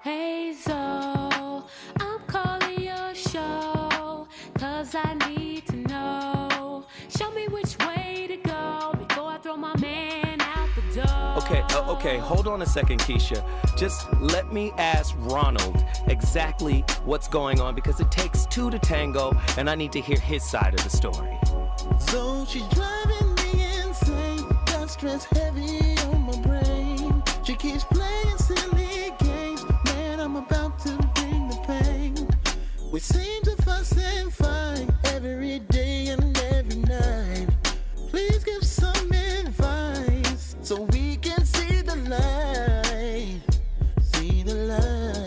Hey Zoe, I'm calling your show, cause I need to know. Show me which way to go before I throw my man out the door. Okay, hold on a second, Keisha. Just let me ask Ronald exactly what's going on, because it takes two to tango, and I need to hear his side of the story. So she's driving me insane, got stress heavy on my brain. She keeps playing silly games, man, I'm about to bring the pain. We seem to fuss and fight every day and every night. Please give some advice so we can see the light, see the light.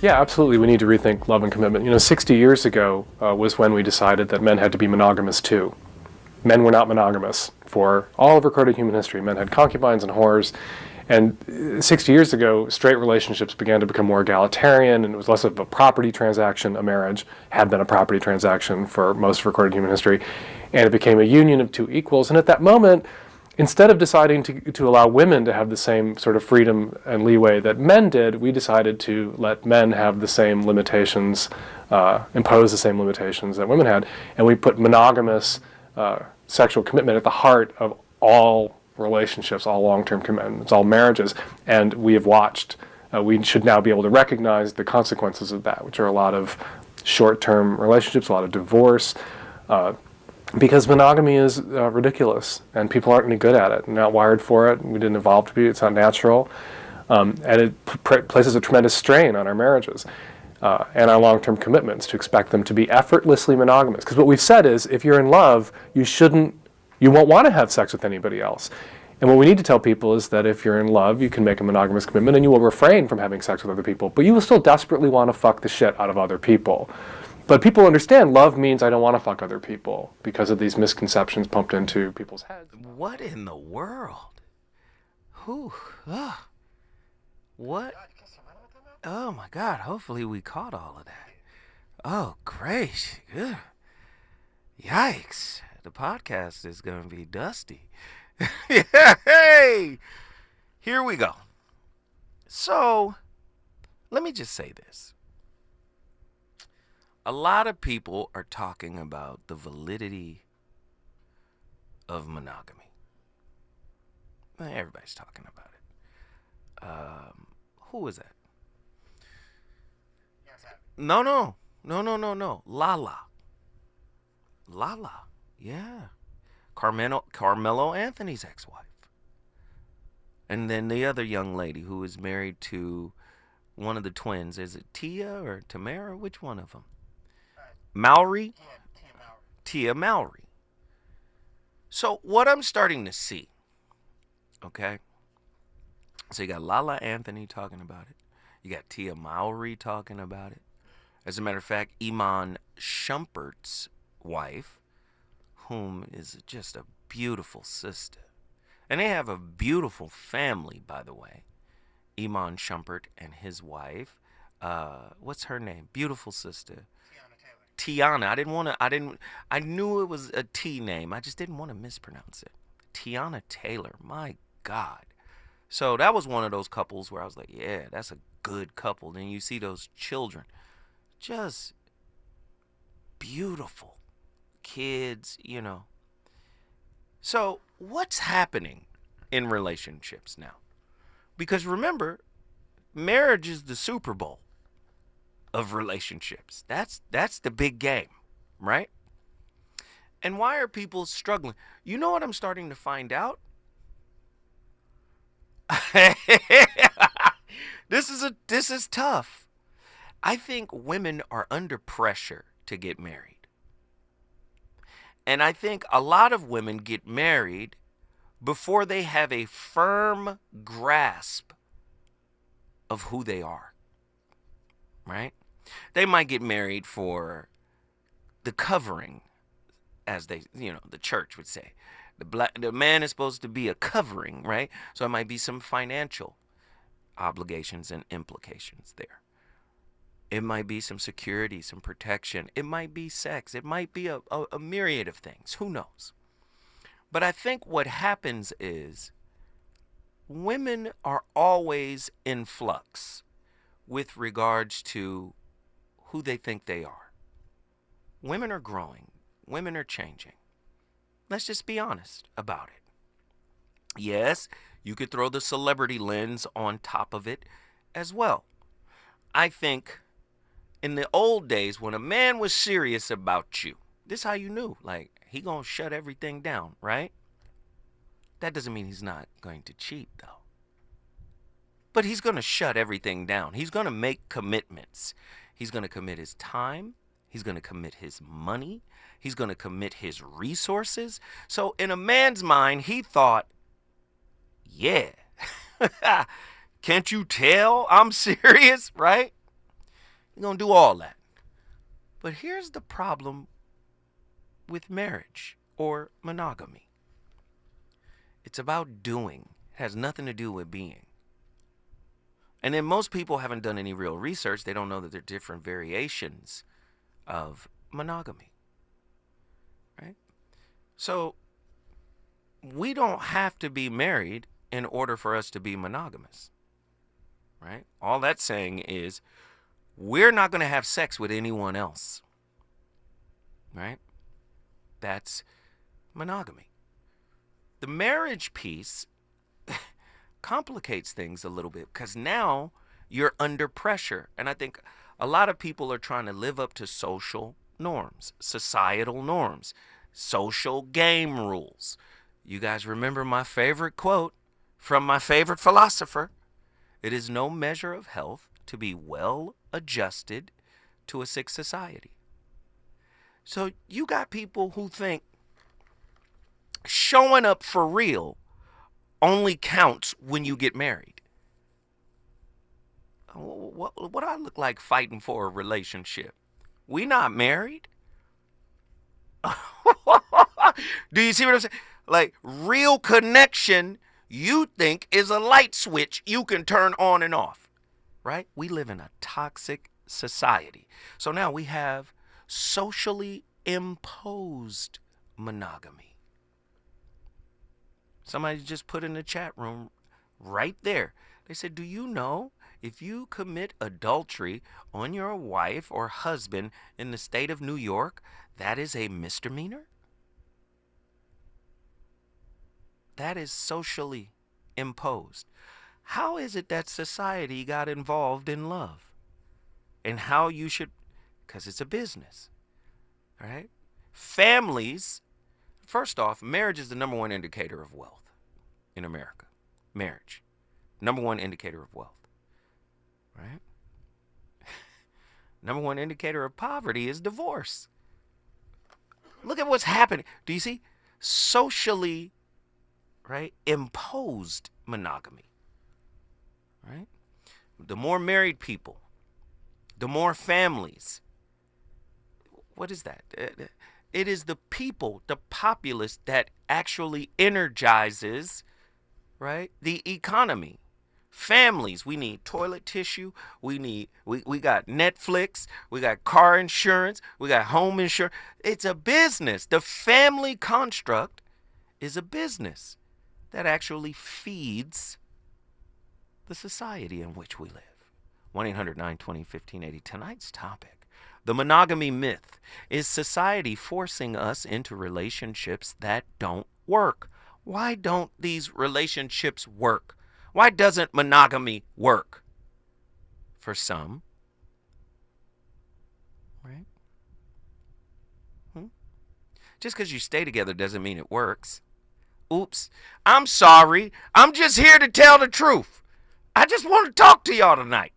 Yeah, absolutely. We need to rethink love and commitment. 60 years ago was when we decided that men had to be monogamous too. Men were not monogamous for all of recorded human history. Men had concubines and whores. And 60 years ago, straight relationships began to become more egalitarian, and it was less of a property transaction. A marriage had been a property transaction for most of recorded human history. And it became a union of two equals. And at that moment, instead of deciding to allow women to have the same sort of freedom and leeway that men did, we decided to let men have the same limitations, impose the same limitations that women had. And we put monogamous sexual commitment at the heart of all relationships, all long-term commitments, all marriages. And we have watched, we should now be able to recognize the consequences of that, which are a lot of short-term relationships, a lot of divorce, because monogamy is ridiculous, and people aren't any good at it. They're not wired for it. We didn't evolve to be. It's not natural. And it places a tremendous strain on our marriages and our long-term commitments to expect them to be effortlessly monogamous. Because what we've said is, if you're in love, you won't want to have sex with anybody else. And what we need to tell people is that if you're in love, you can make a monogamous commitment and you will refrain from having sex with other people, but you will still desperately want to fuck the shit out of other people. But people understand love means I don't want to fuck other people because of these misconceptions pumped into people's heads. What in the world? Whew. What? Oh my God, hopefully we caught all of that. Oh, great. Good. Yikes. The podcast is going to be dusty. Hey! Here we go. So, let me just say this. A lot of people are talking about the validity of monogamy. Everybody's talking about it. Who was that? No. Lala, yeah. Carmelo Anthony's ex-wife. And then the other young lady who is married to one of the twins. Is it Tia or Tamara? Which one of them? Mowry? Tia Mowry. So what I'm starting to see, okay? So you got Lala Anthony talking about it. You got Tia Mowry talking about it. As a matter of fact, Iman Shumpert's wife, whom is just a beautiful sister. And they have a beautiful family, by the way. Iman Shumpert and his wife. What's her name? Beautiful sister. Tiana. I knew it was a T name. I just didn't want to mispronounce it. Tiana Taylor. My God. So that was one of those couples where I was like, yeah, that's a good couple. Then you see those children. Just beautiful kids, you know. So what's happening in relationships now? Because remember, marriage is the Super Bowl of relationships. That's the big game, right? And why are people struggling? You know what I'm starting to find out? This is tough. I think women are under pressure to get married. And I think a lot of women get married before they have a firm grasp of who they are, right? They might get married for the covering, as the church would say. The man is supposed to be a covering, right? So it might be some financial obligations and implications there. It might be some security, some protection. It might be sex. It might be a myriad of things. Who knows? But I think what happens is women are always in flux with regards to who they think they are. Women are growing. Women are changing. Let's just be honest about it. Yes, you could throw the celebrity lens on top of it as well. I think in the old days, when a man was serious about you, this is how you knew, like, he gonna shut everything down, right? That doesn't mean he's not going to cheat, though. But he's gonna shut everything down. He's gonna make commitments. He's gonna commit his time. He's gonna commit his money. He's gonna commit his resources. So in a man's mind, he thought, yeah, can't you tell I'm serious, right? You're going to do all that. But here's the problem with marriage or monogamy. It's about doing. It has nothing to do with being. And then most people haven't done any real research. They don't know that there are different variations of monogamy. Right? So we don't have to be married in order for us to be monogamous. Right? All that's saying is we're not going to have sex with anyone else. Right? That's monogamy. The marriage piece complicates things a little bit because now you're under pressure. And I think a lot of people are trying to live up to social norms, societal norms, social game rules. You guys remember my favorite quote from my favorite philosopher? It is no measure of health to be well adjusted to a sick society. So you got people who think showing up for real only counts when you get married. What do I look like fighting for a relationship? We not married. Do you see what I'm saying? Like, real connection, you think, is a light switch you can turn on and off, right? We live in a toxic society. So now we have socially imposed monogamy. Somebody just put in the chat room right there. They said, do you know if you commit adultery on your wife or husband in the state of New York, that is a misdemeanor? That is socially imposed. How is it that society got involved in love? And how you should, because it's a business, right? Families, first off, marriage is the number one indicator of wealth in America. Marriage, number one indicator of wealth, right? Number one indicator of poverty is divorce. Look at what's happening. Do you see? Socially, right, imposed monogamy, right? The more married people, the more families. What is that? It is the people, the populace, that actually energizes, right, the economy. Families, we need toilet tissue. We got Netflix. We got car insurance. We got home insurance. It's a business. The family construct is a business that actually feeds the society in which we live. 1-800-920-1580. Tonight's topic, the monogamy myth. Is society forcing us into relationships that don't work? Why don't these relationships work? Why doesn't monogamy work? For some, right? Just because you stay together doesn't mean it works. Oops, I'm sorry. I'm just here to tell the truth. I just want to talk to y'all tonight.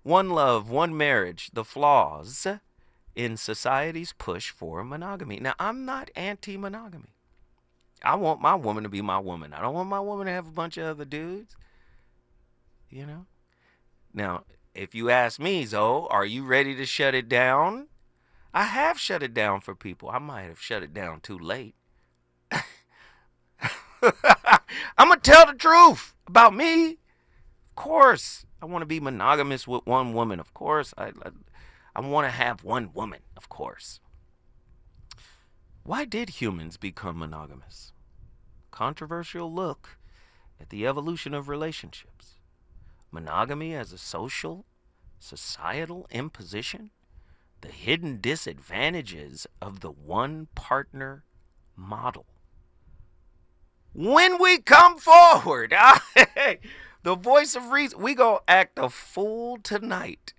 One love, one marriage, the flaws in society's push for monogamy. Now, I'm not anti-monogamy. I want my woman to be my woman. I don't want my woman to have a bunch of other dudes. You know? Now, if you ask me, Zoe, are you ready to shut it down? I have shut it down for people. I might have shut it down too late. I'm going to tell the truth about me. Of course, I want to be monogamous with one woman. Of course, I want to have one woman. Of course. Why did humans become monogamous? Controversial look at the evolution of relationships. Monogamy as a social, societal imposition. The hidden disadvantages of the one-partner model. When we come forward, the voice of reason, we gonna act a fool tonight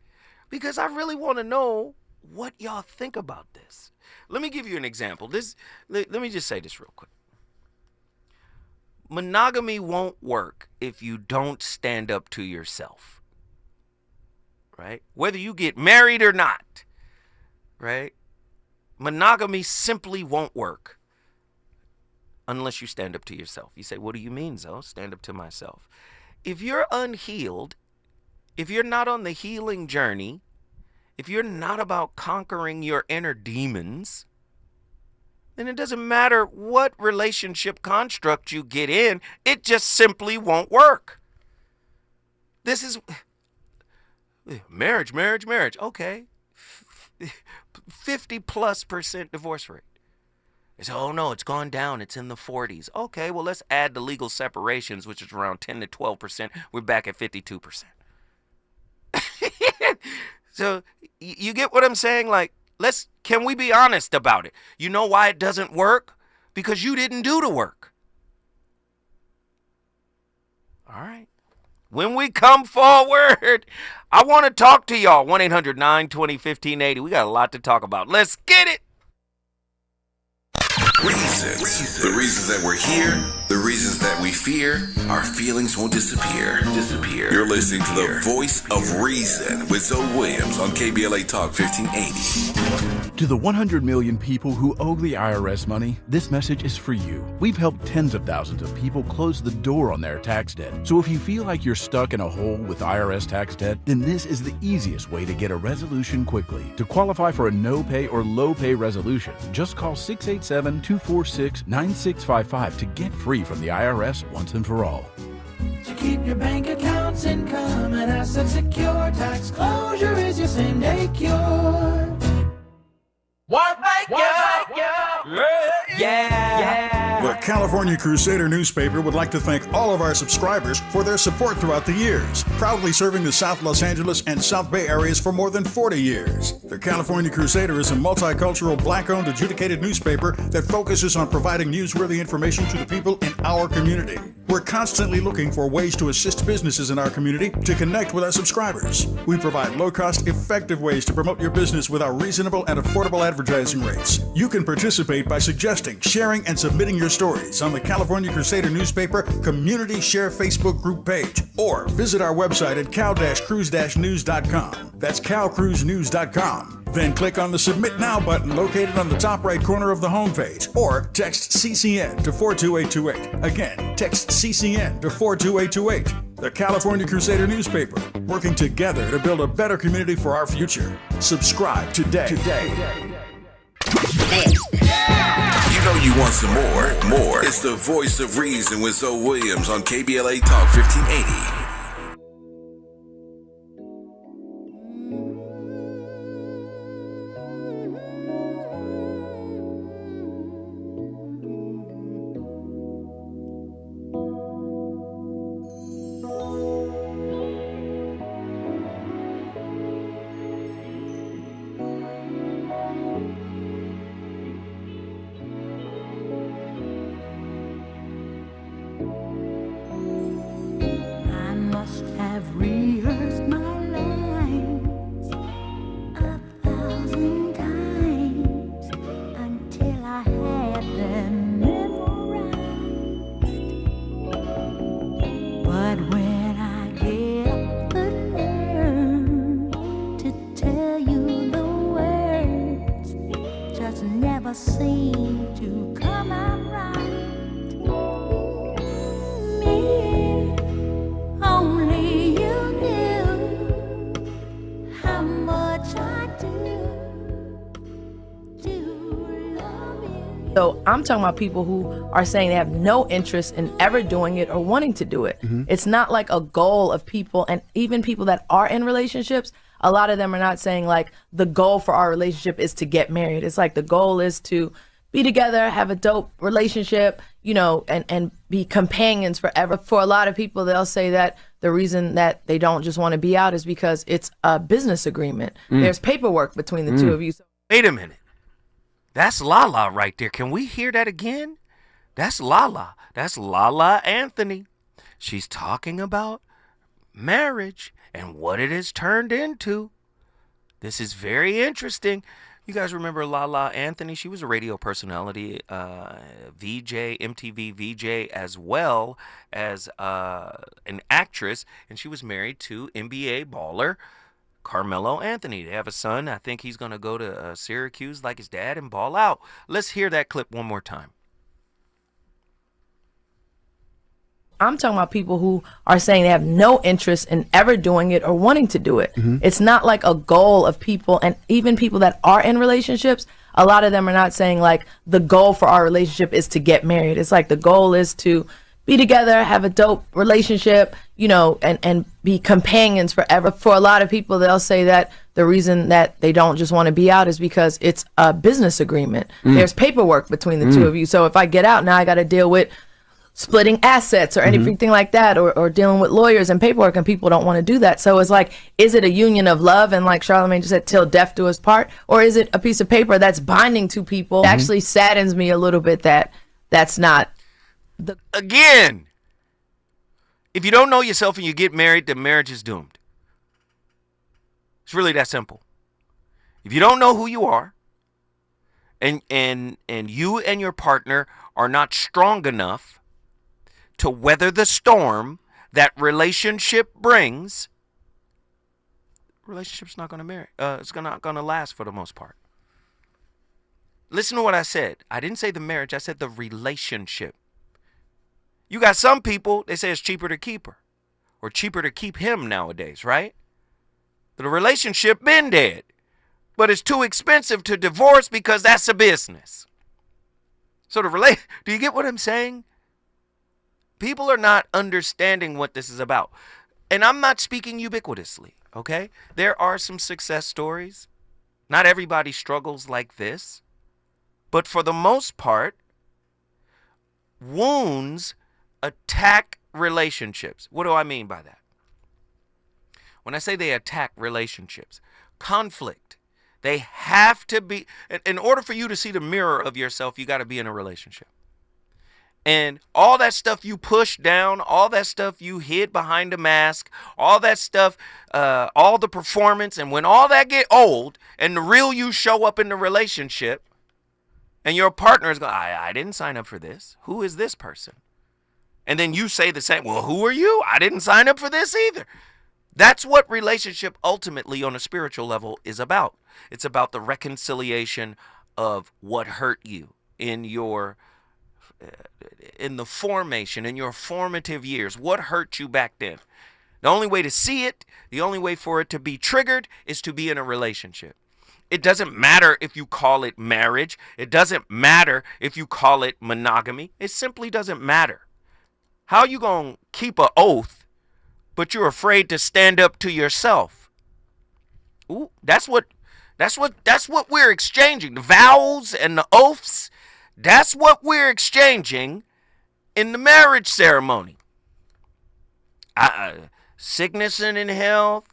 because I really want to know what y'all think about this. Let me give you an example. Let me just say this real quick. Monogamy won't work if you don't stand up to yourself, right? Whether you get married or not, right? Monogamy simply won't work unless you stand up to yourself. You say, what do you mean, Zoe? Stand up to myself. If you're unhealed, if you're not on the healing journey, if you're not about conquering your inner demons, then it doesn't matter what relationship construct you get in, it just simply won't work. This is marriage. Okay. 50+% divorce rate. It's, oh no, it's gone down. It's in the 40s. Okay, well, let's add the legal separations, which is around 10 to 12%. We're back at 52%. So you get what I'm saying? Like, can we be honest about it? You know why it doesn't work? Because you didn't do the work. All right. When we come forward, I want to talk to y'all. 1-800-920-1580. We got a lot to talk about. Let's get it. Reasons. The reasons that we're here, the reasons that we fear, our feelings won't disappear. You're listening to the voice of reason with Zoe Williams on KBLA Talk 1580. To the 100 million people who owe the IRS money, this message is for you. We've helped tens of thousands of people close the door on their tax debt. So if you feel like you're stuck in a hole with IRS tax debt, then this is the easiest way to get a resolution quickly. To qualify for a no-pay or low-pay resolution, just call 687-246-9655 to get free from the IRS once and for all. To keep your bank accounts, income, and assets secure, tax closure is your same-day cure. What make you? Yeah. The California Crusader newspaper would like to thank all of our subscribers for their support throughout the years, proudly serving the South Los Angeles and South Bay areas for more than 40 years. The California Crusader is a multicultural, black-owned, adjudicated newspaper that focuses on providing newsworthy information to the people in our community. We're constantly looking for ways to assist businesses in our community to connect with our subscribers. We provide low-cost, effective ways to promote your business with our reasonable and affordable advertising rates. You can participate by suggesting, sharing, and submitting your stories on the California Crusader newspaper Community Share Facebook group page, or visit our website at cal-cruise-news.com. That's calcruisenews.com. Then click on the Submit Now button located on the top right corner of the homepage, or text CCN to 42828. Again, text CCN to 42828. The California Crusader newspaper, working together to build a better community for our future. Subscribe today. You know you want some more. It's the voice of reason with Zoe Williams on KBLA Talk 1580. I must have rehearsed my lines 1,000 times until I had them memorized. But when I get up the nerve to tell you the words, just never seem to come out right. Only you knew how much I do love you. So I'm talking about people who are saying they have no interest in ever doing it or wanting to do it. It's not like a goal of people, and even people that are in relationships, a lot of them are not saying like the goal for our relationship is to get married. It's like the goal is to be together, have a dope relationship, and be companions forever. For a lot of people, they'll say that the reason that they don't just want to be out is because it's a business agreement. There's paperwork between the two of you. Wait a minute. That's Lala right there. Can we hear that again? That's Lala. That's Lala Anthony. She's talking about marriage and what it has turned into. This is very interesting. You guys remember Lala Anthony? She was a radio personality, VJ, MTV VJ, as well as an actress, and she was married to NBA baller Carmelo Anthony. They have a son. I think he's going to go to Syracuse like his dad and ball out. Let's hear that clip one more time. I'm talking about people who are saying they have no interest in ever doing it or wanting to do it. It's not like a goal of people, and even people that are in relationships, a lot of them are not saying like the goal for our relationship is to get married. It's like the goal is to be together, have a dope relationship, and be companions forever. For a lot of people, they'll say that the reason that they don't just want to be out is because it's a business agreement. There's paperwork between the two of you. So if I get out now, I got to deal with splitting assets or anything like that, or dealing with lawyers and paperwork, and people don't want to do that. So it's like, is it a union of love, and like Charlamagne just said, till death do us part, or is it a piece of paper that's binding two people? It actually saddens me a little bit that that's not the... Again, if you don't know yourself and you get married, the marriage is doomed. It's really that simple. If you don't know who you are, and you and your partner are not strong enough to weather the storm that relationship brings, relationship's not going to marry. It's not going to last for the most part. Listen to what I said. I didn't say the marriage. I said the relationship. You got some people, they say it's cheaper to keep her or cheaper to keep him nowadays, right? The relationship been dead, but it's too expensive to divorce because that's a business. So do you get what I'm saying? People are not understanding what this is about. And I'm not speaking ubiquitously, okay? There are some success stories. Not everybody struggles like this. But for the most part, wounds attack relationships. What do I mean by that? When I say they attack relationships, conflict, they have to be, in order for you to see the mirror of yourself, you got to be in a relationship. And all that stuff you push down, all that stuff you hid behind a mask, all that stuff, all the performance, and when all that get old and the real you show up in the relationship, and your partner is going, I didn't sign up for this. Who is this person? And then you say the same, well, who are you? I didn't sign up for this either. That's what relationship ultimately on a spiritual level is about. It's about the reconciliation of what hurt you in the formation, in your formative years. What hurt you back then? The only way to see it, the only way for it to be triggered is to be in a relationship. It doesn't matter if you call it marriage. It doesn't matter if you call it monogamy. It simply doesn't matter. How you going to keep an oath, but you're afraid to stand up to yourself? Ooh, that's what we're exchanging. The vows and the oaths, that's what we're exchanging in the marriage ceremony. Sickness and in health.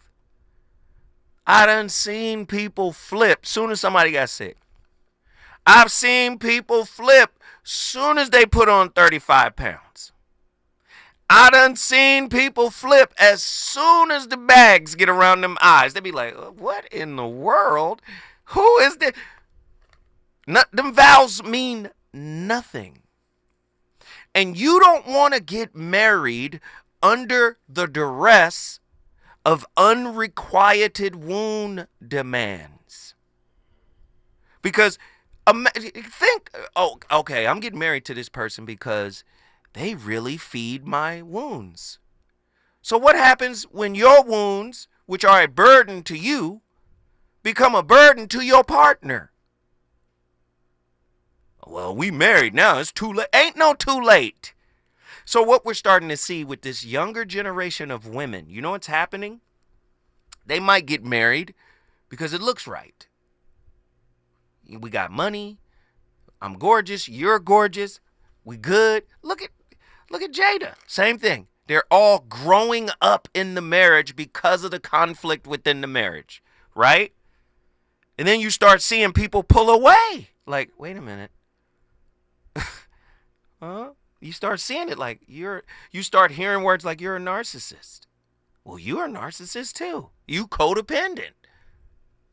I done seen people flip soon as somebody got sick. I've seen people flip soon as they put on 35 pounds. I done seen people flip as soon as the bags get around them eyes. They be like, what in the world? Who is this? Them vows mean nothing. And you don't want to get married under the duress of unrequited wound demands. Because think, oh, okay, I'm getting married to this person because they really feed my wounds. So what happens when your wounds, which are a burden to you, become a burden to your partner? Well, we married now. It's too late. Ain't no too late. So what we're starting to see with this younger generation of women, you know what's happening? They might get married because it looks right. We got money. I'm gorgeous. You're gorgeous. We good. Look at Jada. Same thing. They're all growing up in the marriage because of the conflict within the marriage, right? And then you start seeing people pull away. Like, wait a minute. Huh? You start seeing it like you start hearing words like you're a narcissist. Well, you're a narcissist too. You codependent.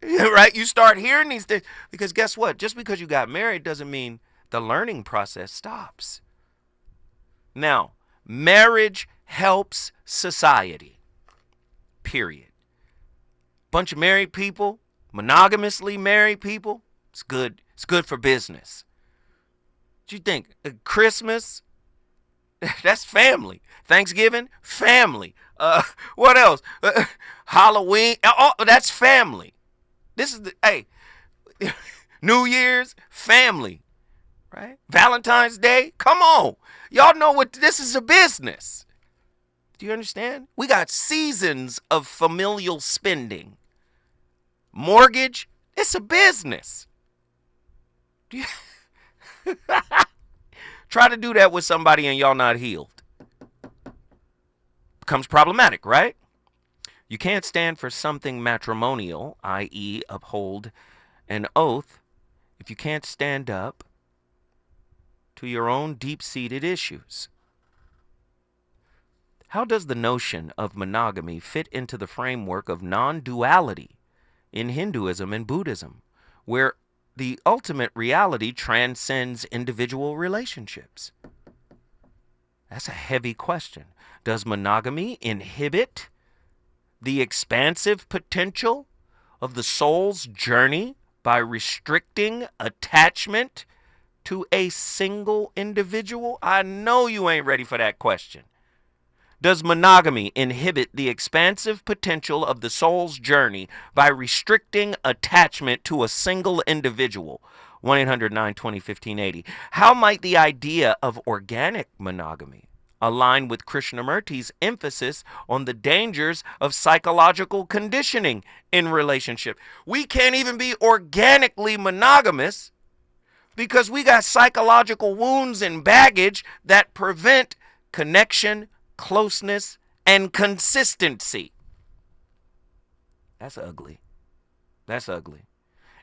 Right? You start hearing these things because guess what? Just because you got married doesn't mean the learning process stops. Now, marriage helps society. Period. Bunch of married people, monogamously married people, it's good. It's good for business. What you think? Christmas? That's family. Thanksgiving? Family. What else? Halloween? Oh, that's family. This is New Year's? Family. Right? Valentine's Day? Come on. Y'all know what this is, a business. Do you understand? We got seasons of familial spending. Mortgage? It's a business. Try to do that with somebody and y'all not healed. Becomes problematic, right? You can't stand for something matrimonial, i.e. uphold an oath, if you can't stand up to your own deep-seated issues. How does the notion of monogamy fit into the framework of non-duality in Hinduism and Buddhism, where the ultimate reality transcends individual relationships? That's a heavy question. Does monogamy inhibit the expansive potential of the soul's journey by restricting attachment to a single individual? I know you ain't ready for that question. Does monogamy inhibit the expansive potential of the soul's journey by restricting attachment to a single individual? 1-800-920-1580. How might the idea of organic monogamy align with Krishnamurti's emphasis on the dangers of psychological conditioning in relationship? We can't even be organically monogamous because we got psychological wounds and baggage that prevent connection, closeness, and consistency. That's ugly. That's ugly.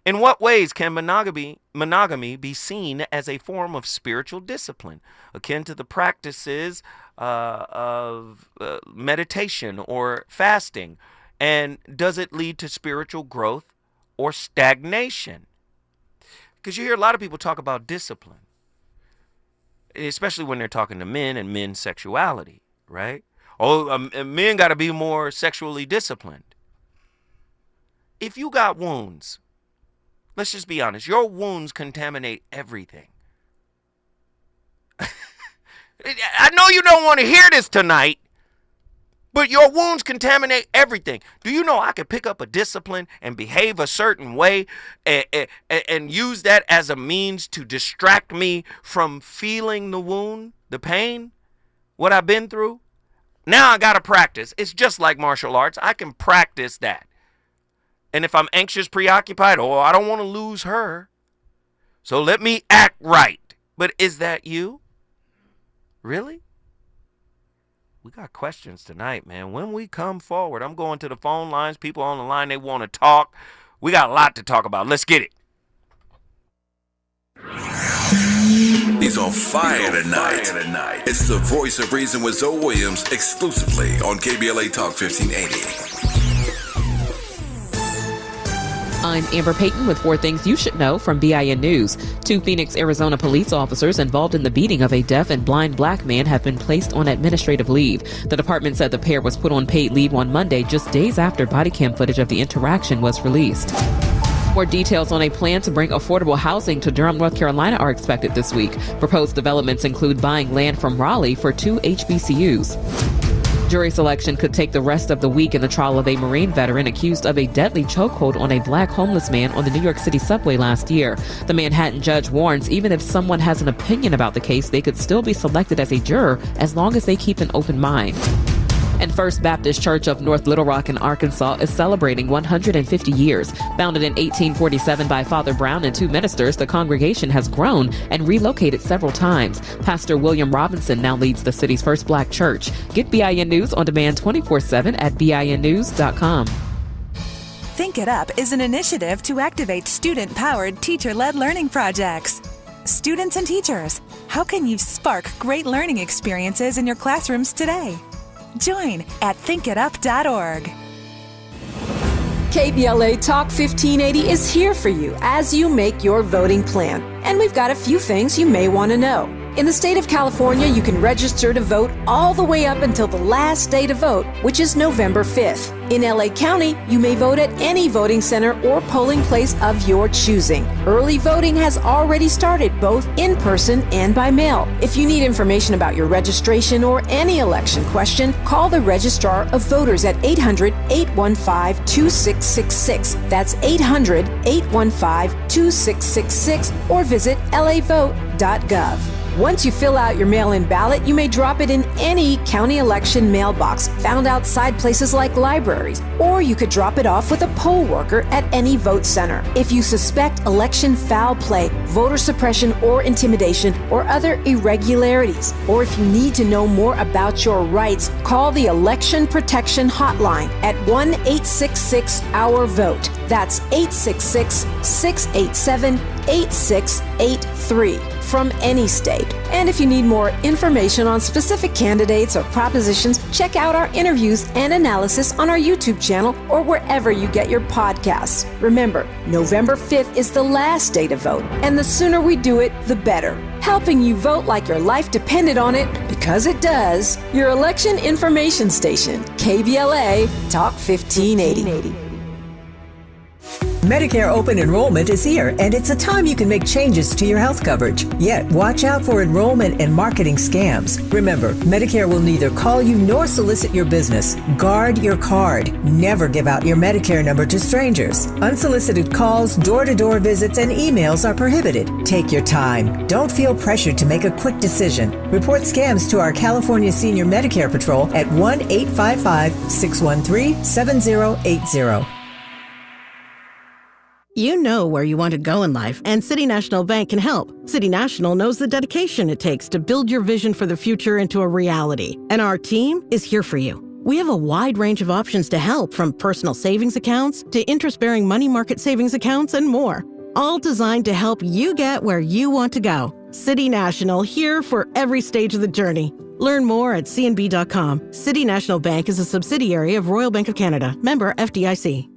In what ways can monogamy be seen as a form of spiritual discipline, akin to the practices of meditation or fasting? And does it lead to spiritual growth or stagnation? Because you hear a lot of people talk about discipline, especially when they're talking to men and men's sexuality, right? Oh, men got to be more sexually disciplined. If you got wounds, let's just be honest, your wounds contaminate everything. I know you don't want to hear this tonight, But your wounds contaminate everything. Do you know I could pick up a discipline and behave a certain way and use that as a means to distract me from feeling the wound, the pain, what I've been through? Now I got to practice. It's just like martial arts. I can practice that. And if I'm anxious, preoccupied, I don't want to lose her. So let me act right. But is that you? Really? We got questions tonight, man. When we come forward, I'm going to the phone lines. People on the line, they want to talk. We got a lot to talk about. Let's get it. He's on fire tonight. It's the Voice of Reason with Zoe Williams, exclusively on KBLA Talk 1580. I'm Amber Payton with 4 things you should know from BIN News. 2 Phoenix, Arizona police officers involved in the beating of a deaf and blind black man have been placed on administrative leave. The department said the pair was put on paid leave on Monday, just days after body cam footage of the interaction was released. More details on a plan to bring affordable housing to Durham, North Carolina are expected this week. Proposed developments include buying land from Raleigh for 2 HBCUs. Jury selection could take the rest of the week in the trial of a Marine veteran accused of a deadly chokehold on a black homeless man on the New York City subway last year. The Manhattan judge warns even if someone has an opinion about the case, they could still be selected as a juror as long as they keep an open mind. And First Baptist Church of North Little Rock in Arkansas is celebrating 150 years. Founded in 1847 by Father Brown and 2 ministers, the congregation has grown and relocated several times. Pastor William Robinson now leads the city's first black church. Get BIN News on demand 24/7 at BINnews.com. Think It Up is an initiative to activate student-powered, teacher-led learning projects. Students and teachers, how can you spark great learning experiences in your classrooms today? Join at thinkitup.org. KBLA Talk 1580 is here for you as you make your voting plan. And we've got a few things you may want to know. In the state of California, you can register to vote all the way up until the last day to vote, which is November 5th. In LA County, you may vote at any voting center or polling place of your choosing. Early voting has already started, both in person and by mail. If you need information about your registration or any election question, call the Registrar of Voters at 800-815-2666. That's 800-815-2666, or visit lavote.gov. Once you fill out your mail-in ballot, you may drop it in any county election mailbox found outside places like libraries, or you could drop it off with a poll worker at any vote center. If you suspect election foul play, voter suppression or intimidation, or other irregularities, or if you need to know more about your rights, call the Election Protection Hotline at 1-866-OUR-VOTE. That's 866-687-8683 from any state. And if you need more information on specific candidates or propositions, check out our interviews and analysis on our YouTube channel or wherever you get your podcasts. Remember, November 5th is the last day to vote, and the sooner we do it, the better. Helping you vote like your life depended on it, because it does. Your election information station, KBLA Talk 1580. Medicare open enrollment is here, and it's a time you can make changes to your health coverage. Yet, watch out for enrollment and marketing scams. Remember, Medicare will neither call you nor solicit your business. Guard your card. Never give out your Medicare number to strangers. Unsolicited calls, door-to-door visits, and emails are prohibited. Take your time. Don't feel pressured to make a quick decision. Report scams to our California Senior Medicare Patrol at 1-855-613-7080. You know where you want to go in life, and City National Bank can help. City National knows the dedication it takes to build your vision for the future into a reality, and our team is here for you. We have a wide range of options to help, from personal savings accounts to interest-bearing money market savings accounts and more, all designed to help you get where you want to go. City National, here for every stage of the journey. Learn more at cnb.com. City National Bank is a subsidiary of Royal Bank of Canada, member FDIC.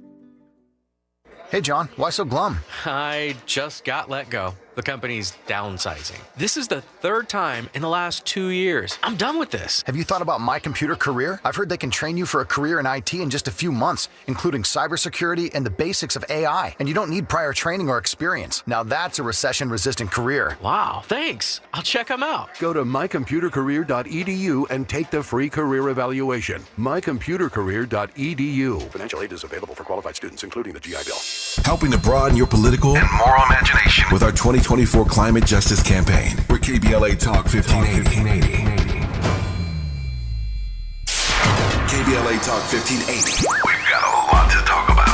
Hey, John, why so glum? I just got let go. The company's downsizing. This is the third time in the last 2 years. I'm done with this. Have you thought about My Computer Career? I've heard they can train you for a career in IT in just a few months, including cybersecurity and the basics of AI. And you don't need prior training or experience. Now that's a recession-resistant career. Wow, thanks. I'll check them out. Go to mycomputercareer.edu and take the free career evaluation. mycomputercareer.edu. Financial aid is available for qualified students, including the GI Bill. Helping to broaden your political and moral imagination with our 2024 Climate Justice Campaign. We're KBLA Talk 1580. KBLA Talk 1580. We've got a lot to talk about.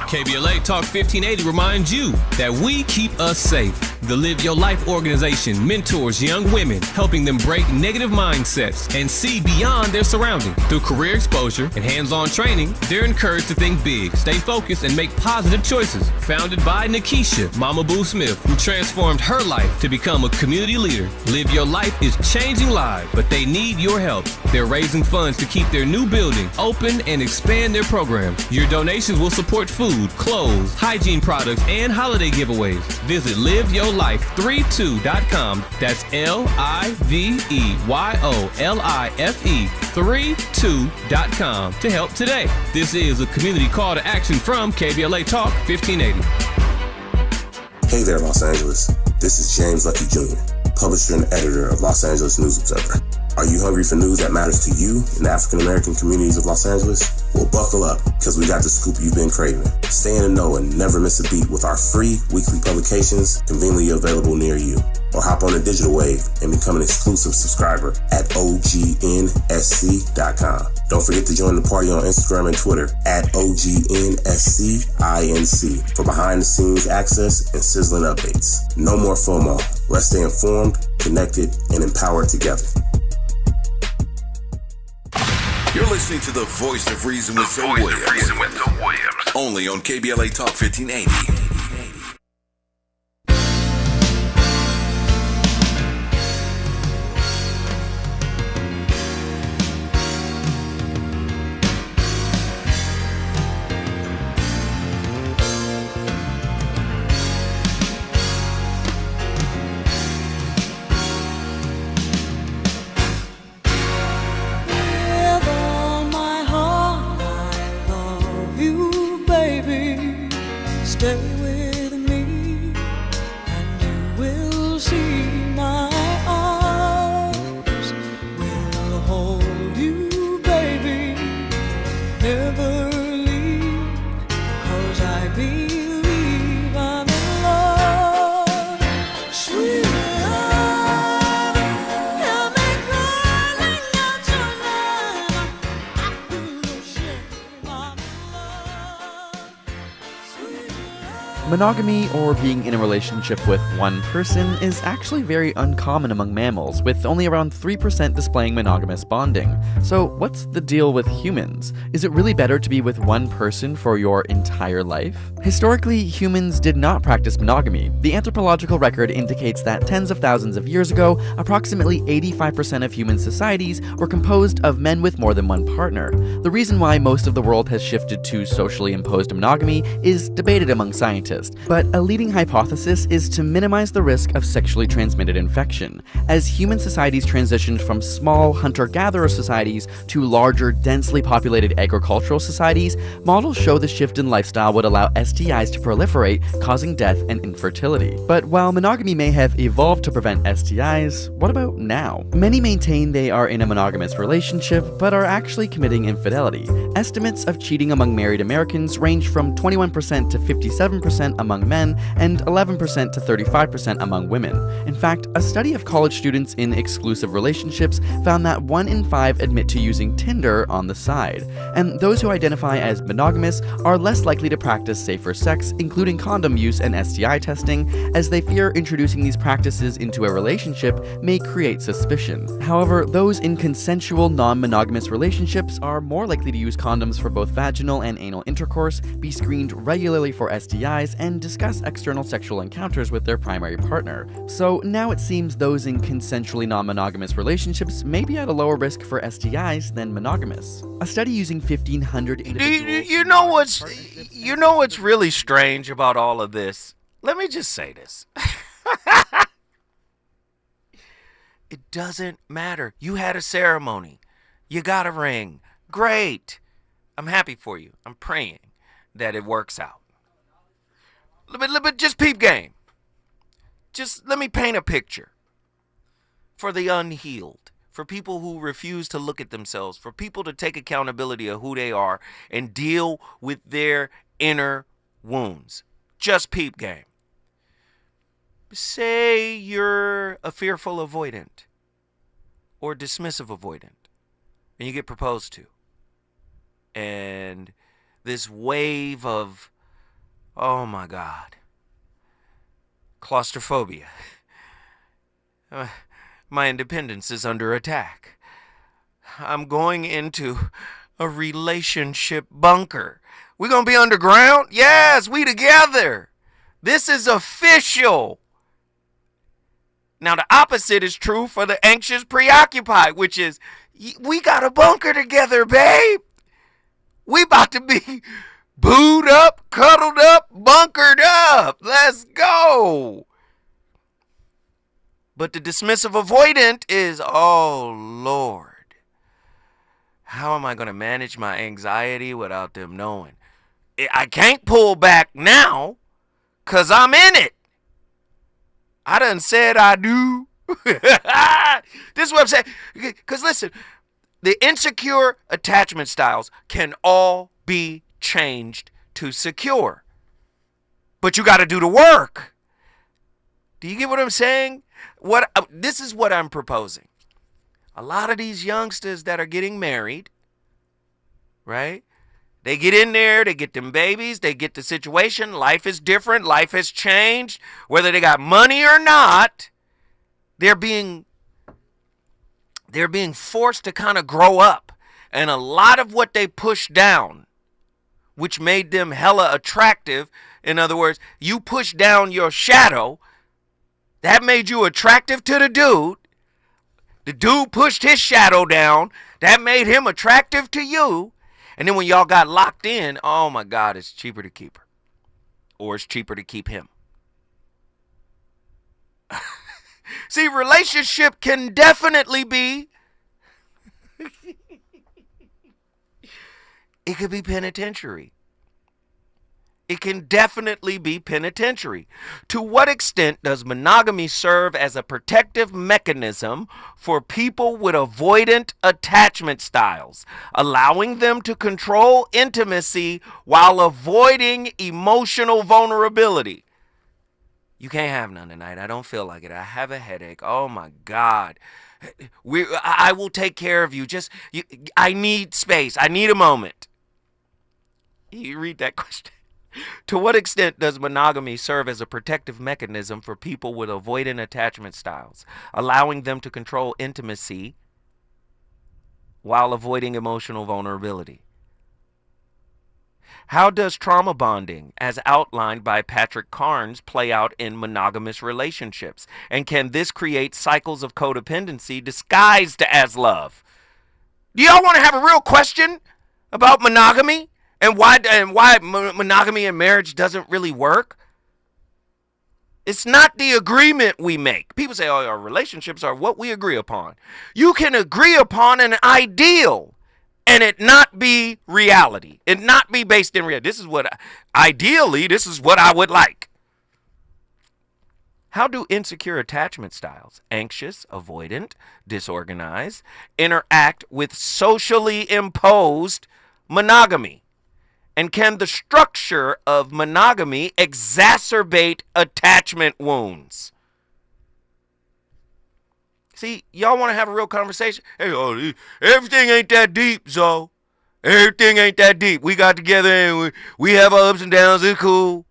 KBLA Talk 1580 reminds you that we keep us safe. The Live Your Life organization mentors young women, helping them break negative mindsets and see beyond their surroundings. Through career exposure and hands-on training, they're encouraged to think big, stay focused, and make positive choices. Founded by Nikisha Mama Boo Smith, who transformed her life to become a community leader. Live Your Life is changing lives, but they need your help. They're raising funds to keep their new building open and expand their programs. Your donations will support food, clothes, hygiene products, and holiday giveaways. Visit liveyourlife32.com. That's LIVEYOLIFE32.com to help today. This is a community call to action from KBLA Talk 1580. Hey there, Los Angeles. This is James Lucky Jr., publisher and editor of Los Angeles News Observer. Are you hungry for news that matters to you in the African-American communities of Los Angeles? Well, buckle up, because we got the scoop you've been craving. Stay in the know and never miss a beat with our free weekly publications conveniently available near you. Or hop on the digital wave and become an exclusive subscriber at OGNSC.com. Don't forget to join the party on Instagram and Twitter at OGNSCINC for behind-the-scenes access and sizzling updates. No more FOMO. Let's stay informed, connected, and empowered together. You're listening to the Voice of Reason with Zoe Williams. Only on KBLA Talk 1580. Monogamy, or being in a relationship with one person, is actually very uncommon among mammals, with only around 3% displaying monogamous bonding. So what's the deal with humans? Is it really better to be with one person for your entire life? Historically, humans did not practice monogamy. The anthropological record indicates that tens of thousands of years ago, approximately 85% of human societies were composed of men with more than one partner. The reason why most of the world has shifted to socially imposed monogamy is debated among scientists. But a leading hypothesis is to minimize the risk of sexually transmitted infection. As human societies transitioned from small hunter-gatherer societies to larger, densely populated agricultural societies, models show the shift in lifestyle would allow STIs to proliferate, causing death and infertility. But while monogamy may have evolved to prevent STIs, what about now? Many maintain they are in a monogamous relationship, but are actually committing infidelity. Estimates of cheating among married Americans range from 21% to 57% among men and 11% to 35% among women. In fact, a study of college students in exclusive relationships found that 1 in 5 admit to using Tinder on the side. And those who identify as monogamous are less likely to practice safer sex, including condom use and STI testing, as they fear introducing these practices into a relationship may create suspicion. However, those in consensual non-monogamous relationships are more likely to use condoms for both vaginal and anal intercourse, be screened regularly for STIs, and discuss external sexual encounters with their primary partner. So now it seems those in consensually non-monogamous relationships may be at a lower risk for STIs than monogamous. A study using 1,500 individuals... You know what's really strange about all of this? Let me just say this. It doesn't matter. You had a ceremony. You got a ring. Great. I'm happy for you. I'm praying that it works out. But just peep game. Just let me paint a picture for the unhealed, for people who refuse to look at themselves, for people to take accountability of who they are and deal with their inner wounds. Just peep game. Say you're a fearful avoidant or dismissive avoidant, and you get proposed to. And this wave of, oh my God, claustrophobia. My independence is under attack. I'm going into a relationship bunker. We're going to be underground? Yes, we together. This is official. Now, the opposite is true for the anxious preoccupied, which is, we got a bunker together, babe. We about to be booed up, cuddled up, bunkered up. Let's go. But the dismissive avoidant is, oh, Lord, how am I going to manage my anxiety without them knowing? I can't pull back now because I'm in it. I done said I do. This is what I'm saying. Because listen, the insecure attachment styles can all be changed to secure. But you got to do the work. Do you get what I'm saying? This is what I'm proposing. A lot of these youngsters that are getting married, right? They get in there, they get them babies, they get the situation. Life is different. Life has changed. Whether they got money or not, they're being forced to kind of grow up. And a lot of what they pushed down, which made them hella attractive, in other words, you pushed down your shadow, that made you attractive to the dude. The dude pushed his shadow down, that made him attractive to you. And then when y'all got locked in, oh my God, it's cheaper to keep her. Or it's cheaper to keep him. See, relationship can definitely be, it could be penitentiary. It can definitely be penitentiary. To what extent does monogamy serve as a protective mechanism for people with avoidant attachment styles, allowing them to control intimacy while avoiding emotional vulnerability? You can't have none tonight. I don't feel like it. I have a headache. Oh my God. I will take care of you. I need space. I need a moment. You read that question. To what extent does monogamy serve as a protective mechanism for people with avoidant attachment styles, allowing them to control intimacy while avoiding emotional vulnerability? How does trauma bonding, as outlined by Patrick Carnes, play out in monogamous relationships? And can this create cycles of codependency disguised as love? Do y'all want to have a real question about monogamy? And why monogamy in marriage doesn't really work? It's not the agreement we make. People say, oh, our relationships are what we agree upon. You can agree upon an ideal and it not be reality. It not be based in reality. This is what I would like. How do insecure attachment styles, anxious, avoidant, disorganized, interact with socially imposed monogamy? And can the structure of monogamy exacerbate attachment wounds? See, y'all want to have a real conversation? Hey, everything ain't that deep, Zoe. Everything ain't that deep. We got together and we have our ups and downs. It's cool.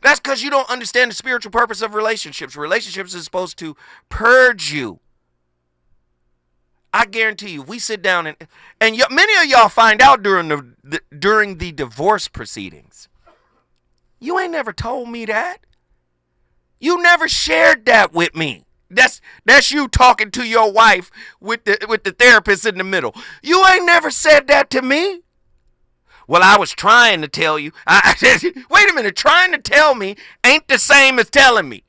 That's because you don't understand the spiritual purpose of relationships. Relationships is supposed to purge you. I guarantee you, we sit down and many of y'all find out during the divorce proceedings. You ain't never told me that. You never shared that with me. That's you talking to your wife with the therapist in the middle. You ain't never said that to me. Well, I was trying to tell you. Wait a minute. Trying to tell me ain't the same as telling me.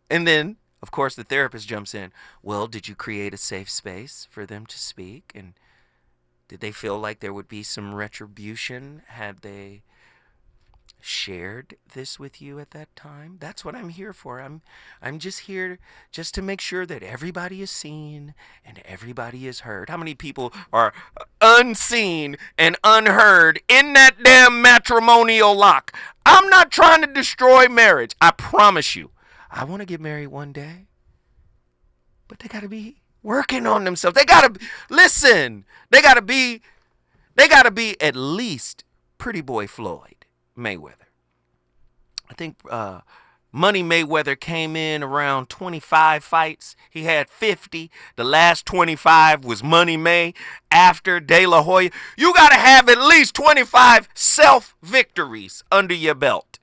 And then, of course, the therapist jumps in. Well, did you create a safe space for them to speak? And did they feel like there would be some retribution had they shared this with you at that time? That's what I'm here for. I'm just here just to make sure that everybody is seen and everybody is heard. How many people are unseen and unheard in that damn matrimonial lock? I'm not trying to destroy marriage. I promise you. I want to get married one day. But they got to be working on themselves. They got to listen. They got to be at least Pretty Boy Floyd Mayweather. I think Money Mayweather came in around 25 fights. He had 50. The last 25 was Money May. After De La Hoya, you got to have at least 25 self-victories under your belt.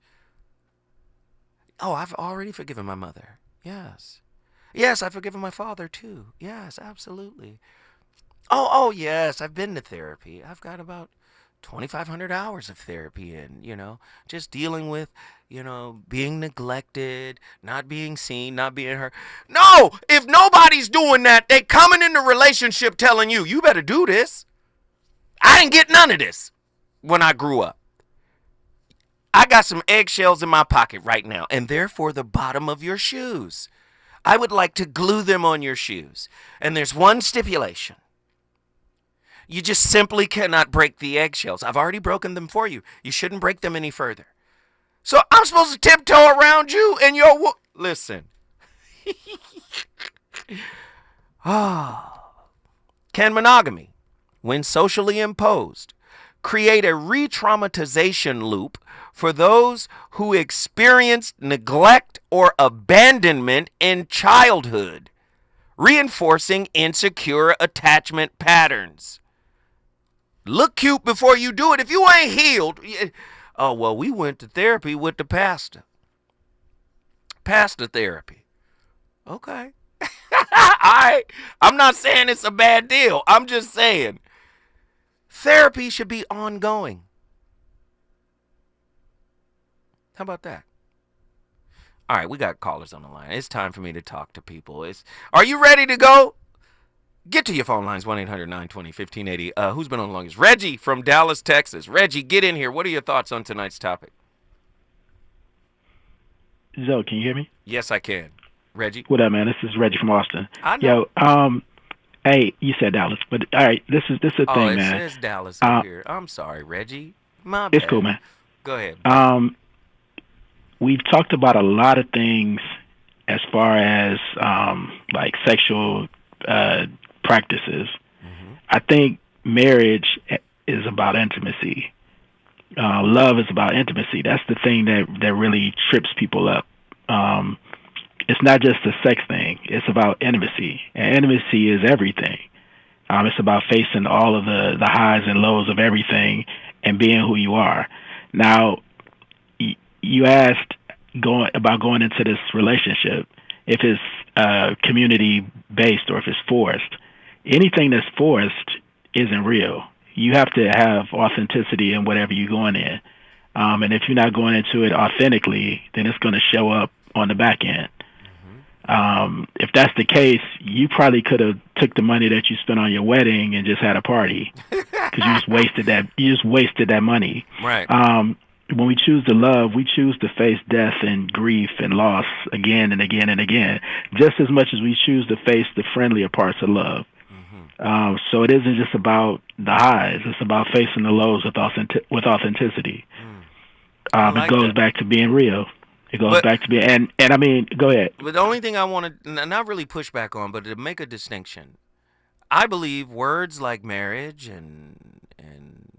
Oh, I've already forgiven my mother. Yes. Yes, I've forgiven my father too. Yes, absolutely. Oh, yes, I've been to therapy. I've got about 2,500 hours of therapy in, just dealing with, being neglected, not being seen, not being heard. No, if nobody's doing that, they coming in the relationship telling you, you better do this. I didn't get none of this when I grew up. I got some eggshells in my pocket right now, and they're for the bottom of your shoes. I would like to glue them on your shoes. And there's one stipulation. You just simply cannot break the eggshells. I've already broken them for you. You shouldn't break them any further. So I'm supposed to tiptoe around you and your... Listen. Can monogamy, when socially imposed, create a re-traumatization loop for those who experienced neglect or abandonment in childhood, reinforcing insecure attachment patterns? Look cute before you do it. If you ain't healed, oh, well, we went to therapy with the pastor. Pastor therapy. Okay. I'm not saying it's a bad deal. I'm just saying therapy should be ongoing. How about that? All right, we got callers on the line. It's time for me to talk to people. Are you ready to go? Get to your phone lines, 1-800-920-1580. Who's been on the longest? Reggie from Dallas, Texas. Reggie, get in here. What are your thoughts on tonight's topic? Zoe, can you hear me? Yes, I can. Reggie? What up, man? This is Reggie from Austin. I know. Yo, hey, you said Dallas, but all right, this is the thing, man. Oh, it says Dallas up here. I'm sorry, Reggie. My bad. It's cool, man. Go ahead. We've talked about a lot of things as far as like sexual practices. Mm-hmm. I think marriage is about intimacy. Love is about intimacy. That's the thing that really trips people up. It's not just a sex thing. It's about intimacy. And intimacy is everything. It's about facing all of the highs and lows of everything and being who you are. Now, you asked about going into this relationship, if it's community-based or if it's forced. Anything that's forced isn't real. You have to have authenticity in whatever you're going in. And if you're not going into it authentically, then it's going to show up on the back end. If that's the case, you probably could have took the money that you spent on your wedding and just had a party because you just wasted that. You just wasted that money. Right. When we choose to love, we choose to face death and grief and loss again and again and again, just as much as we choose to face the friendlier parts of love. So it isn't just about the highs; it's about facing the lows with authenticity. It goes back to being real. It goes back to being, and I mean, go ahead. But the only thing I want to not really push back on, but to make a distinction, I believe words like marriage and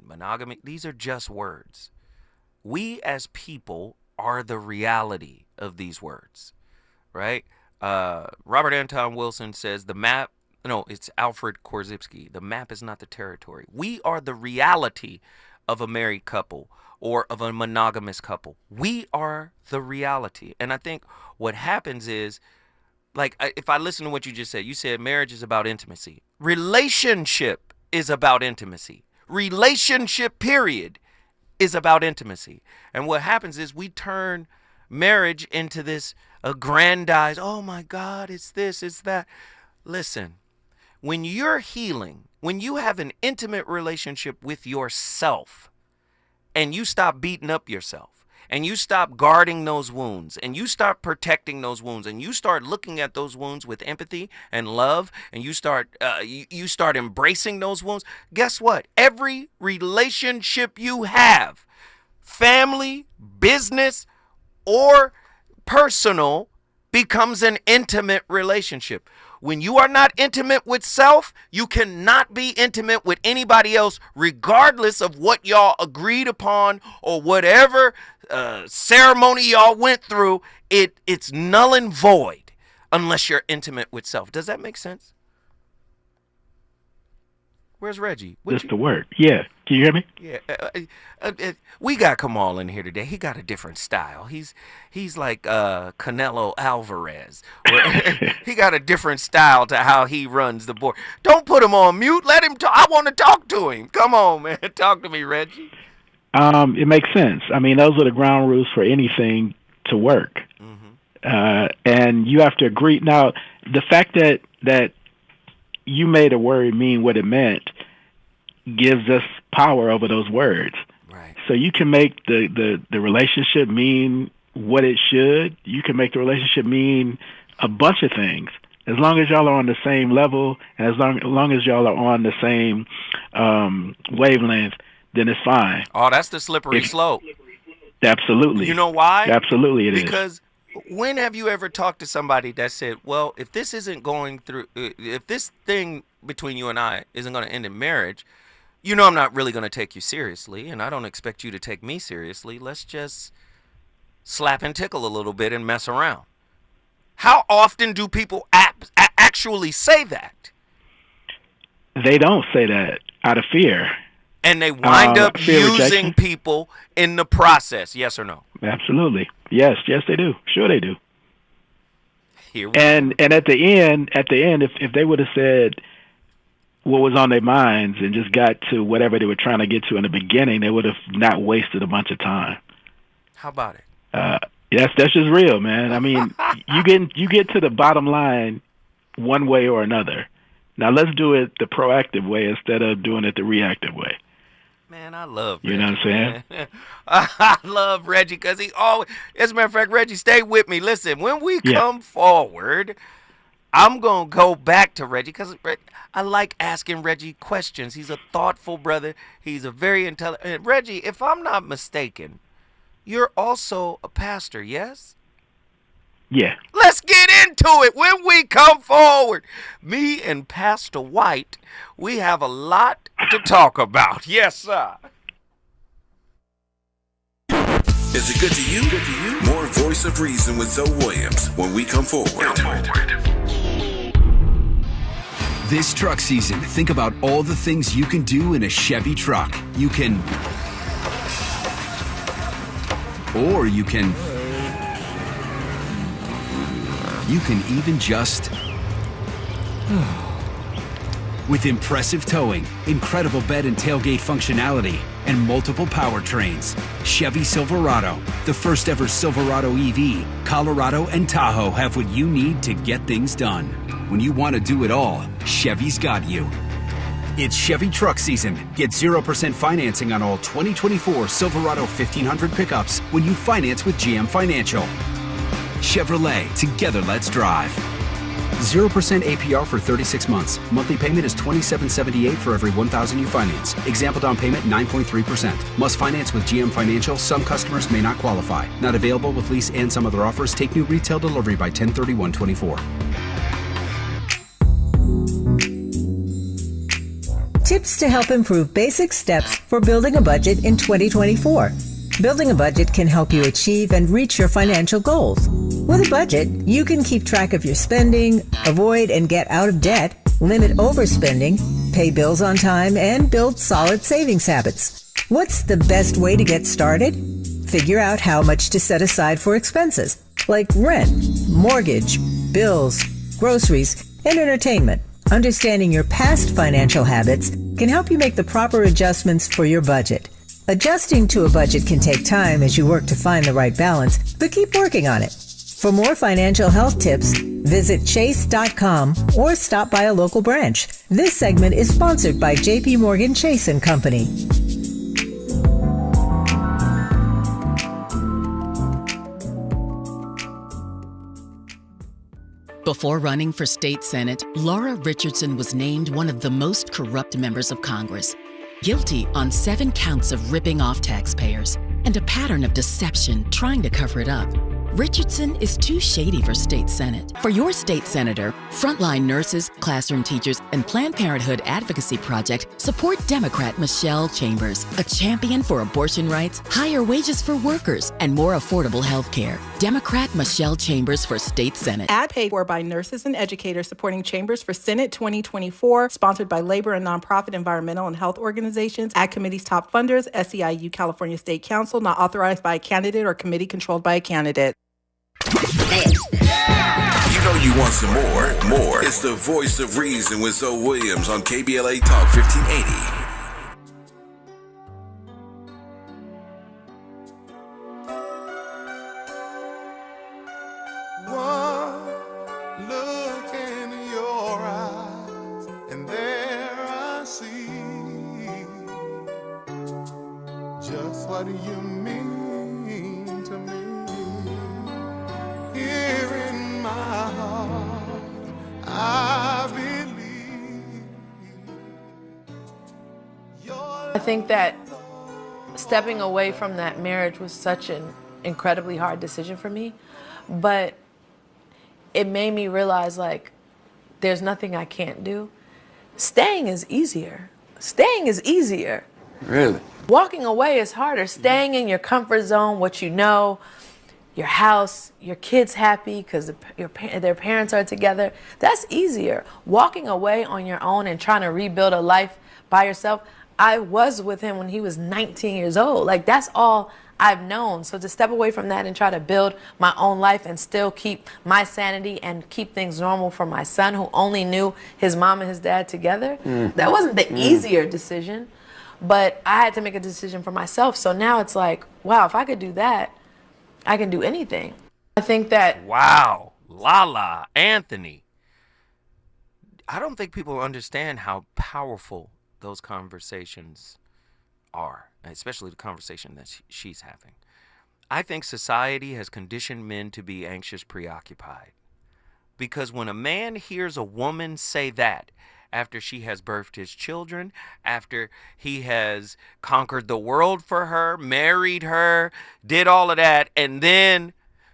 monogamy, these are just words. We as people are the reality of these words, right? Robert Anton Wilson says it's Alfred Korzybski. The map is not the territory. We are the reality of a married couple or of a monogamous couple. We are the reality. And I think what happens is, like, if I listen to what you just said, you said marriage is about intimacy. Relationship is about intimacy. relationship period is about intimacy. And what happens is we turn marriage into this aggrandized, oh my God, it's this, it's that. Listen, when you're healing, when you have an intimate relationship with yourself and you stop beating up yourself and you stop guarding those wounds and you start protecting those wounds and you start looking at those wounds with empathy and love and you start embracing those wounds, guess what? Every relationship you have, family, business, or personal, becomes an intimate relationship. When you are not intimate with self, you cannot be intimate with anybody else, regardless of what y'all agreed upon or whatever ceremony y'all went through. It's null and void unless you're intimate with self. Does that make sense? Where's Reggie? Just the word. Yeah. Can you hear me? Yeah. We got Kamal in here today. He got a different style. He's like Canelo Alvarez. He got a different style to how he runs the board. Don't put him on mute. Let him talk. I want to talk to him. Come on, man. Talk to me, Reggie. It makes sense. I mean, those are the ground rules for anything to work. And you have to agree. Now, the fact that you made a word mean what it meant gives us power over those words. Right. So you can make the relationship mean what it should. You can make the relationship mean a bunch of things. As long as y'all are on the same level and as long as y'all are on the same wavelength, then it's fine. Oh, that's the slippery slope. Absolutely. You know why? Absolutely it is. Because when have you ever talked to somebody that said, well, if this isn't going through, if this thing between you and I isn't going to end in marriage, you know I'm not really going to take you seriously, and I don't expect you to take me seriously. Let's just slap and tickle a little bit and mess around. How often do people actually say that? They don't say that out of fear. And they wind up using rejection. People in the process, yes or no? Absolutely. Yes, they do. Sure they do. Here we and at the end, if they would have said what was on their minds and just got to whatever they were trying to get to in the beginning, they would have not wasted a bunch of time. How about it? That's just real, man. I mean, you get to the bottom line one way or another. Now let's do it the proactive way instead of doing it the reactive way. Man, I love Reggie. You know what I'm saying? I love Reggie because he always, as a matter of fact, Reggie, stay with me. Listen, when we come forward, I'm going to go back to Reggie because I like asking Reggie questions. He's a thoughtful brother. He's a very intelligent. Reggie, if I'm not mistaken, you're also a pastor, yes? Yeah. Let's get into it when we come forward. Me and Pastor White, we have a lot to talk about. Yes, sir. Is it good to you? More Voice of Reason with Zoe Williams when we come forward. This truck season, think about all the things you can do in a Chevy truck. You can even just with impressive towing, incredible bed and tailgate functionality, and multiple powertrains. Chevy Silverado, the first ever Silverado EV, Colorado and Tahoe have what you need to get things done. When you want to do it all, Chevy's got you. It's Chevy truck season. Get 0% financing on all 2024 Silverado 1500 pickups when you finance with GM Financial. Chevrolet, together let's drive. 0% APR for 36 months. Monthly payment is $27.78 for every $1,000 you finance. Example down payment 9.3%. Must finance with GM Financial. Some customers may not qualify. Not available with lease and some other offers. Take new retail delivery by 10/31/24. Tips to help improve basic steps for building a budget in 2024. Building a budget can help you achieve and reach your financial goals. With a budget, you can keep track of your spending, avoid and get out of debt, limit overspending, pay bills on time, and build solid savings habits. What's the best way to get started? Figure out how much to set aside for expenses, like rent, mortgage, bills, groceries, and entertainment. Understanding your past financial habits can help you make the proper adjustments for your budget. Adjusting to a budget can take time as you work to find the right balance, but keep working on it. For more financial health tips, visit chase.com or stop by a local branch. This segment is sponsored by JP Morgan Chase & Company. Before running for state senate, Laura Richardson was named one of the most corrupt members of Congress, guilty on 7 counts of ripping off taxpayers and a pattern of deception trying to cover it up. Richardson is too shady for state senate. For your state senator, frontline nurses, classroom teachers, and Planned Parenthood Advocacy Project support Democrat Michelle Chambers, a champion for abortion rights, higher wages for workers, and more affordable health care. Democrat Michelle Chambers for state senate. Ad paid for by nurses and educators supporting Chambers for Senate 2024, sponsored by labor and nonprofit environmental and health organizations, Ad Committee's top funders, SEIU California State Council, not authorized by a candidate or committee controlled by a candidate. You know you want some more. It's the Voice of Reason with Zoe Williams on KBLA Talk 1580. One look in your eyes, and there I see just what you mean to me. Here in my heart, I believe. I think that stepping away from that marriage was such an incredibly hard decision for me, but it made me realize, like, there's nothing I can't do. Staying is easier. Really? Walking away is harder. Staying in your comfort zone, what you know, your house, your kids happy because their parents are together, that's easier. Walking away on your own and trying to rebuild a life by yourself, I was with him when he was 19 years old. Like, that's all I've known. So to step away from that and try to build my own life and still keep my sanity and keep things normal for my son who only knew his mom and his dad together, that wasn't the easier decision, but I had to make a decision for myself. So now it's like, wow, if I could do that, I can do anything. I think that... Wow. Lala, Anthony. I don't think people understand how powerful those conversations are, especially the conversation that she's having. I think society has conditioned men to be anxious, preoccupied. Because when a man hears a woman say that, after she has birthed his children, after he has conquered the world for her, married her, did all of that, and then,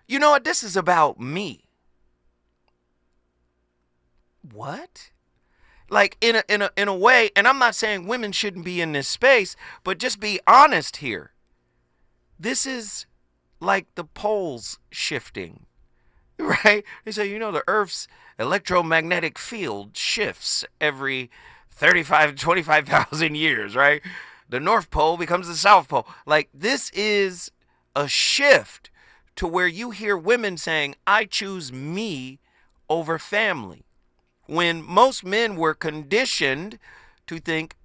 you know what, this is about me. What? Like, in a way, and I'm not saying women shouldn't be in this space, but just be honest here. This is like the poles shifting, right? They say, you know, the Earth's electromagnetic field shifts every 35 to 25,000 years, right? The North Pole becomes the South Pole. Like, this is a shift to where you hear women saying, I choose me over family. When most men were conditioned to think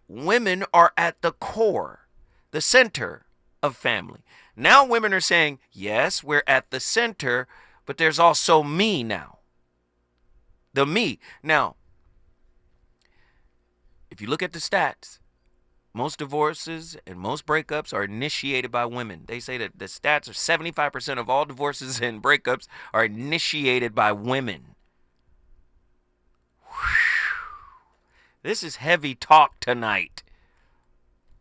women are at the core, the center of family. Now women are saying, yes, we're at the center, but there's also me now. The me. Now, if you look at the stats, most divorces and most breakups are initiated by women. They say that the stats are 75% of all divorces and breakups are initiated by women. This is heavy talk tonight.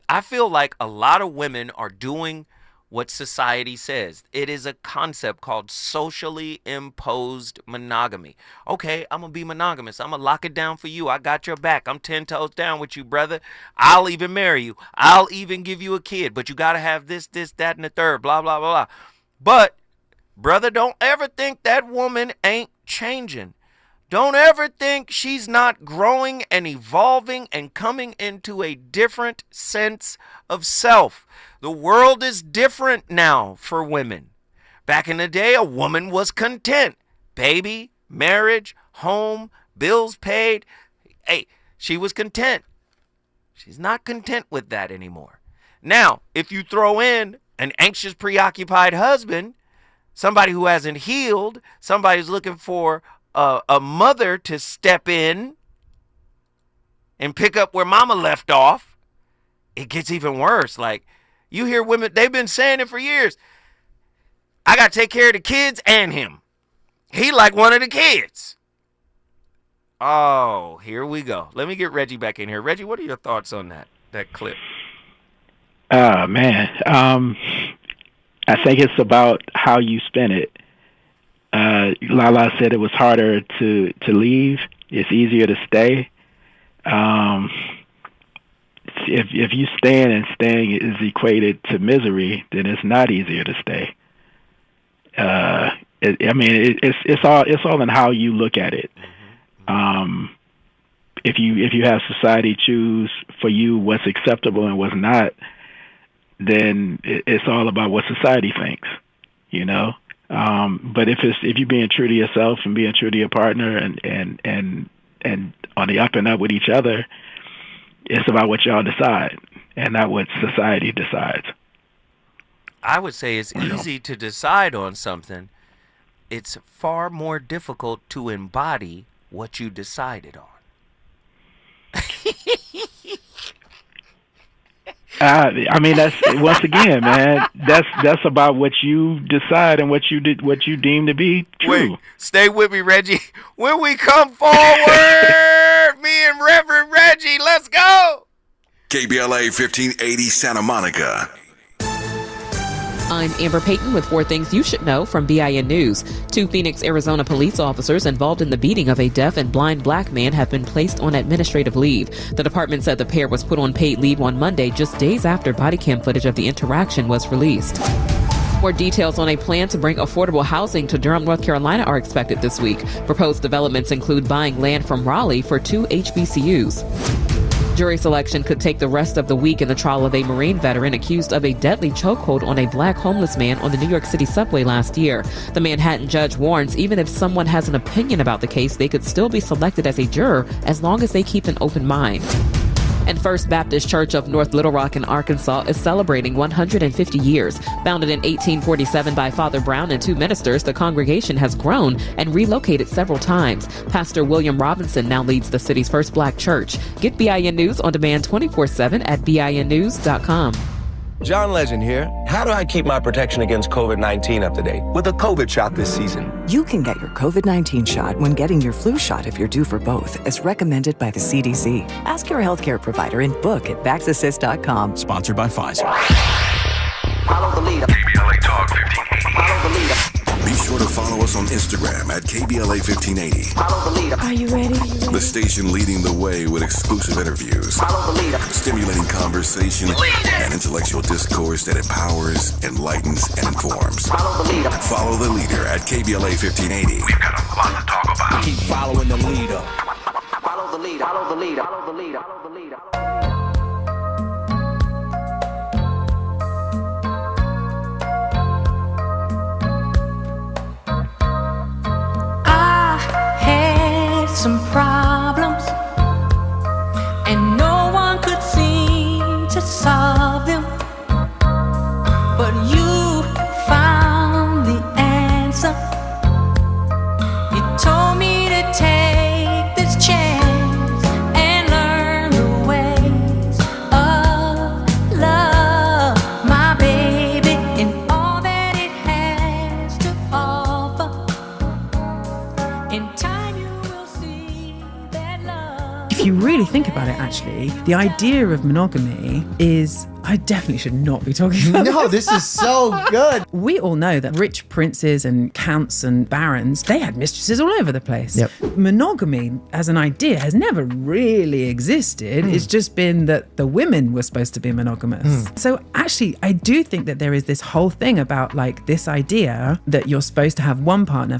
I feel like a lot of women are doing what society says. It is a concept called socially imposed monogamy. Okay, I'm going to be monogamous. I'm going to lock it down for you. I got your back. I'm 10 toes down with you, brother. I'll even marry you. I'll even give you a kid. But you got to have this, that, and the third, blah, blah, blah, blah. But, brother, don't ever think that woman ain't changing. Don't ever think she's not growing and evolving and coming into a different sense of self. The world is different now for women. Back in the day, a woman was content. Baby, marriage, home, bills paid. Hey, she was content. She's not content with that anymore. Now, if you throw in an anxious, preoccupied husband, somebody who hasn't healed, somebody who's looking for a mother to step in and pick up where mama left off, it gets even worse. Like, you hear women, they've been saying it for years. I got to take care of the kids and him. He like one of the kids. Oh, here we go. Let me get Reggie back in here. Reggie, what are your thoughts on that clip? Man. I think it's about how you spin it. Lala said it was harder to leave. It's easier to stay. If you stand and staying is equated to misery, then it's not easier to stay. It's all in how you look at it. If you have society choose for you what's acceptable and what's not, then it's all about what society thinks, you know. But if you're being true to yourself and being true to your partner and on the up and up with each other, it's about what y'all decide and not what society decides. I would say it's easy to decide on something. It's far more difficult to embody what you decided on. That's once again, man. That's about what you decide and what you deem to be true. Wait, stay with me, Reggie. When we come forward, me and Reverend Reggie, let's go. KBLA 1580 Santa Monica. I'm Amber Payton with 4 things you should know from BIN News. 2 Phoenix, Arizona police officers involved in the beating of a deaf and blind black man have been placed on administrative leave. The department said the pair was put on paid leave on Monday, just days after body cam footage of the interaction was released. More details on a plan to bring affordable housing to Durham, North Carolina are expected this week. Proposed developments include buying land from Raleigh for 2 HBCUs. Jury selection could take the rest of the week in the trial of a Marine veteran accused of a deadly chokehold on a black homeless man on the New York City subway last year. The Manhattan judge warns even if someone has an opinion about the case, they could still be selected as a juror as long as they keep an open mind. And First Baptist Church of North Little Rock in Arkansas is celebrating 150 years. Founded in 1847 by Father Brown and 2 ministers, the congregation has grown and relocated several times. Pastor William Robinson now leads the city's first black church. Get BIN News on demand 24/7 at BINnews.com. John Legend here. How do I keep my protection against COVID-19 up to date? With a COVID shot this season. You can get your COVID-19 shot when getting your flu shot if you're due for both, as recommended by the CDC. Ask your healthcare provider and book at vaxassist.com. Sponsored by Pfizer. Follow the leader. KBLA Talk 1580. Follow the leader. Be sure to follow us on Instagram at KBLA 1580. Follow the leader. Are you ready? The station leading the way with exclusive interviews. Follow the leader. Stimulating conversation and intellectual discourse that empowers, enlightens, and informs. Follow the leader. Follow the leader at KBLA 1580. We've got a lot to talk about. Keep following the leader. Follow the leader. Follow the leader. Follow the leader. Follow the leader. Some problems, and no one could seem to solve them, but you found the answer. You told me to take this chance and learn the ways of love, my baby, and all that it has to offer. In time if you really think about it, actually, the idea of monogamy is... I definitely should not be talking about No, this is so good. We all know that rich princes and counts and barons, they had mistresses all over the place. Yep. Monogamy as an idea has never really existed. It's just been that the women were supposed to be monogamous. So actually, I do think that there is this whole thing about like this idea that you're supposed to have one partner for